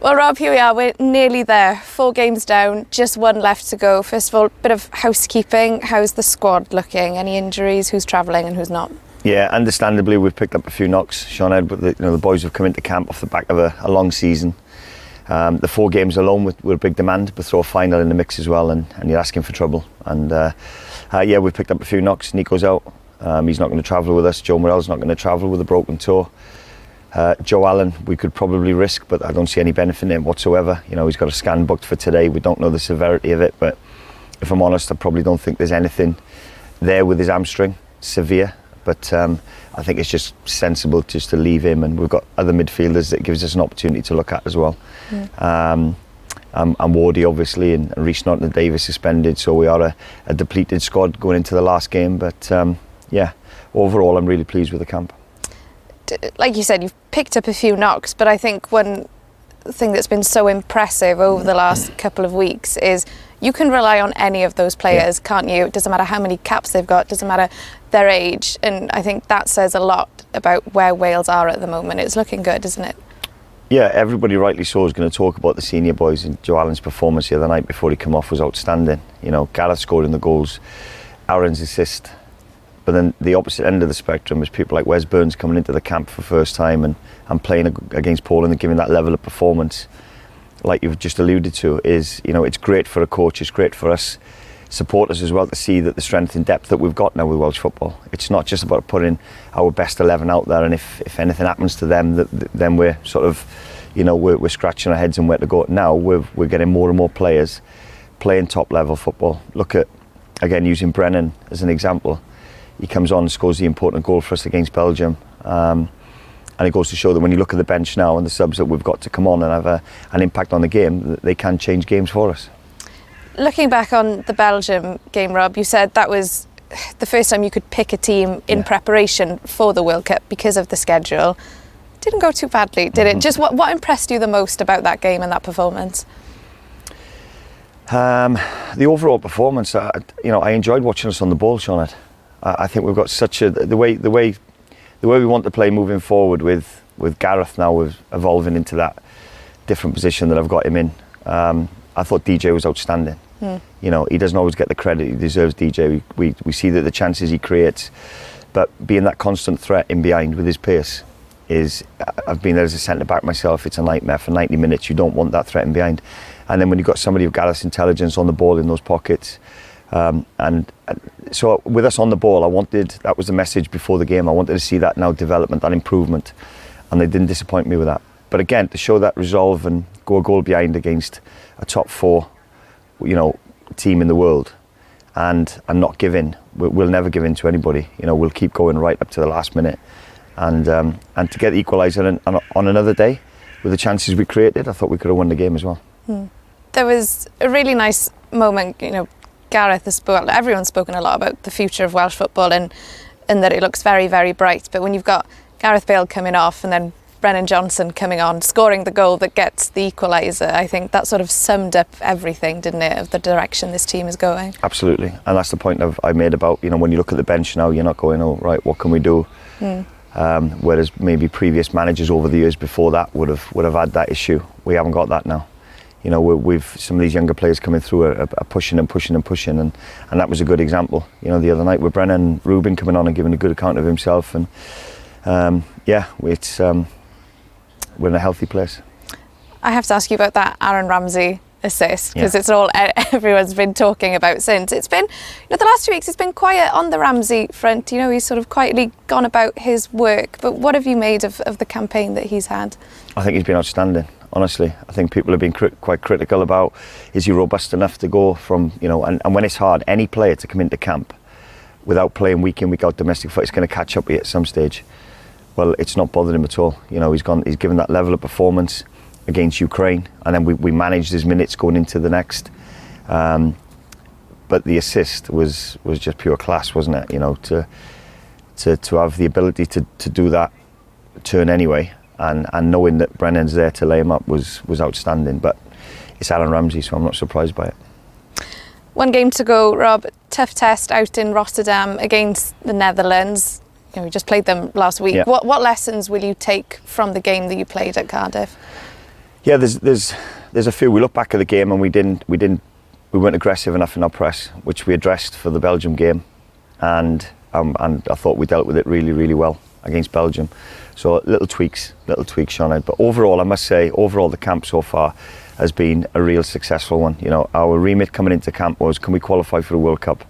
Well, Rob, here we are. We're nearly there. 4 games down, just 1 left to go. First of all, bit of housekeeping. How's the squad looking? Any injuries? Who's travelling and who's not? Yeah, understandably, we've picked up a few knocks, Sinead, but the boys have come into camp off the back of a long season. The 4 games alone were a big demand, but throw a final in the mix as well, and you're asking for trouble. And yeah, we've picked up a few knocks. Nico's out. He's not going to travel with us. Joe Morell's not going to travel with a broken toe. Joe Allen, we could probably risk, but I don't see any benefit in it whatsoever. He's got a scan booked for today. We don't know the severity of it, but if I'm honest, I probably don't think there's anything there with his hamstring, severe. But I think it's just sensible just to leave him, and we've got other midfielders that gives us an opportunity to look at as well. And Wardy, obviously, and Reece Norton and Davis suspended, so we are a depleted squad going into the last game. But yeah, overall, I'm really pleased with the camp. Like you said, you've picked up a few knocks, but I think one thing that's been so impressive over the last couple of weeks is you can rely on any of those players, can't you? It doesn't matter how many caps they've got, it doesn't matter their age, and I think that says a lot about where Wales are at the moment. It's looking good, isn't it? Yeah, everybody rightly so is going to talk about the senior boys, and Joe Allen's performance the other night before he came off was outstanding. Gareth scoring the goals, Aaron's assist. But then the opposite end of the spectrum is people like Wes Burns coming into the camp for the first time and playing against Poland and giving that level of performance, like you've just alluded to, is, it's great for a coach, it's great for us supporters as well to see that the strength and depth that we've got now with Welsh football. It's not just about putting our best 11 out there, and if anything happens to them, then we're sort of, we're scratching our heads and where to go. Now we're getting more and more players playing top level football. Look at, again, using Brennan as an example. He comes on and scores the important goal for us against Belgium. And it goes to show that when you look at the bench now and the subs that we've got to come on and have an impact on the game, they can change games for us. Looking back on the Belgium game, Rob, you said that was the first time you could pick a team in preparation for the World Cup because of the schedule. Didn't go too badly, did it? Just what impressed you the most about that game and that performance? The overall performance, I enjoyed watching us on the ball, Sinead. I think we've got such the way we want to play moving forward with Gareth now with evolving into that different position that I've got him in. I thought DJ was outstanding. He doesn't always get the credit he deserves, DJ. We see that the chances he creates, but being that constant threat in behind with his pace is, I've been there as a centre back myself, it's a nightmare for 90 minutes. You don't want that threat in behind. And then when you've got somebody of Gareth's intelligence on the ball in those pockets, and so with us on the ball, that was the message before the game. I wanted to see that now development, that improvement, and they didn't disappoint me with that. But again, to show that resolve and go a goal behind against a top 4, team in the world, and not give in. We'll never give in to anybody. We'll keep going right up to the last minute, and to get the equaliser on another day with the chances we created, I thought we could have won the game as well. There was a really nice moment, Gareth has everyone's spoken a lot about the future of Welsh football and that it looks very, very bright. But when you've got Gareth Bale coming off and then Brennan Johnson coming on, scoring the goal that gets the equaliser, I think that sort of summed up everything, didn't it, of the direction this team is going? Absolutely. And that's the point I made about, when you look at the bench now, you're not going, oh, right, what can we do? Whereas maybe previous managers over the years before that would have had that issue. We haven't got that now. We've some of these younger players coming through are pushing and pushing and pushing, and that was a good example. The other night with Brennan Rubin coming on and giving a good account of himself, and we're in a healthy place. I have to ask you about that Aaron Ramsey assist, because it's all everyone's been talking about since. It's been, the last 2 weeks it's been quiet on the Ramsey front. He's sort of quietly gone about his work. But what have you made of the campaign that he's had? I think he's been outstanding. Honestly, I think people have been quite critical about, is he robust enough to go from, and when it's hard, any player to come into camp without playing week in, week out domestic football, it's going to catch up with you at some stage. Well, it's not bothered him at all. He's given that level of performance against Ukraine, and then we managed his minutes going into the next. But the assist was just pure class, wasn't it? To have the ability to do that turn anyway. And knowing that Brennan's there to lay him up was outstanding. But it's Aaron Ramsey, so I'm not surprised by it. 1 game to go, Rob. Tough test out in Rotterdam against the Netherlands. We just played them last week. Yeah. What lessons will you take from the game that you played at Cardiff? Yeah, there's a few. We look back at the game and we weren't aggressive enough in our press, which we addressed for the Belgium game, and I thought we dealt with it really well against Belgium. So little tweaks, Sean. But overall, I must say, the camp so far has been a real successful one. You know, our remit coming into camp was, can we qualify for the World Cup?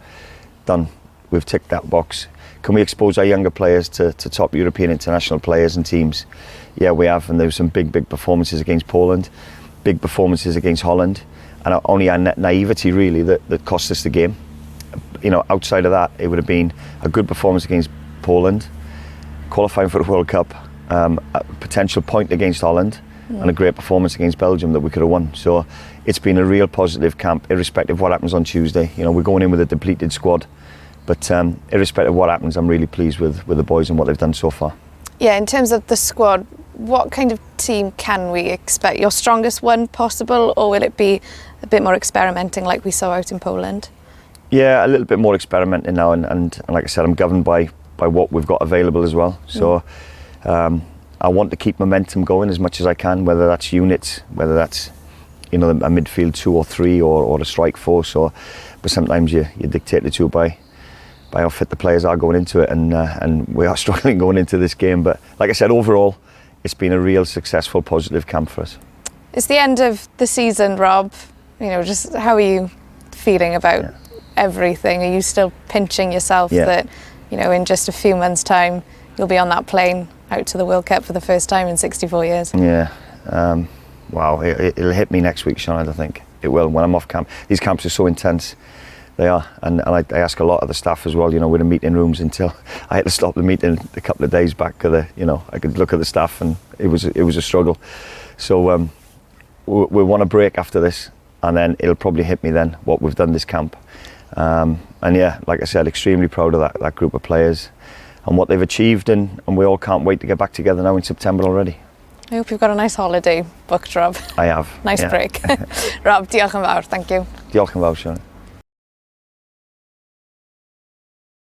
Done. We've ticked that box. Can we expose our younger players to top European international players and teams? Yeah, we have, and there were some big performances against Poland, big performances against Holland, and only our naivety really that cost us the game. You know, outside of that, it would have been a good performance against Poland, qualifying for the World Cup, a potential point against Holland, and a great performance against Belgium that we could have won. So it's been a real positive camp, irrespective of what happens on Tuesday. You know, we're going in with a depleted squad, but irrespective of what happens, I'm really pleased with the boys and what they've done so far. Yeah, in terms of the squad, what kind of team can we expect? Your strongest one possible, or will it be a bit more experimenting like we saw out in Poland? Yeah, a little bit more experimenting now, and like I said, I'm governed by what we've got available as well. So I want to keep momentum going as much as I can, whether that's units, whether that's, you know, a midfield 2 or 3 or a strike force, but sometimes you're dictated to by how fit the players are going into it, and we are struggling going into this game. But like I said, overall, it's been a real successful, positive camp for us. It's the end of the season, Rob. You know, just how are you feeling about everything? Are you still pinching yourself that, you know, in just a few months' time, you'll be on that plane out to the World Cup for the first time in 64 years? Yeah. Wow, it'll hit me next week, Sinead, I think. It will, when I'm off camp. These camps are so intense. They are, and I ask a lot of the staff as well. You know, we're in meeting rooms until I had to stop the meeting a couple of days back. You know, I could look at the staff, and it was a struggle. So we want a break after this, and then it'll probably hit me then what we've done this camp. And yeah, like I said, extremely proud of that group of players and what they've achieved, and we all can't wait to get back together now in September already. I hope you've got a nice holiday booked, Rob. I have. Nice break. Rob, diolch yn fawr, thank you. Diolch yn fawr, Sian.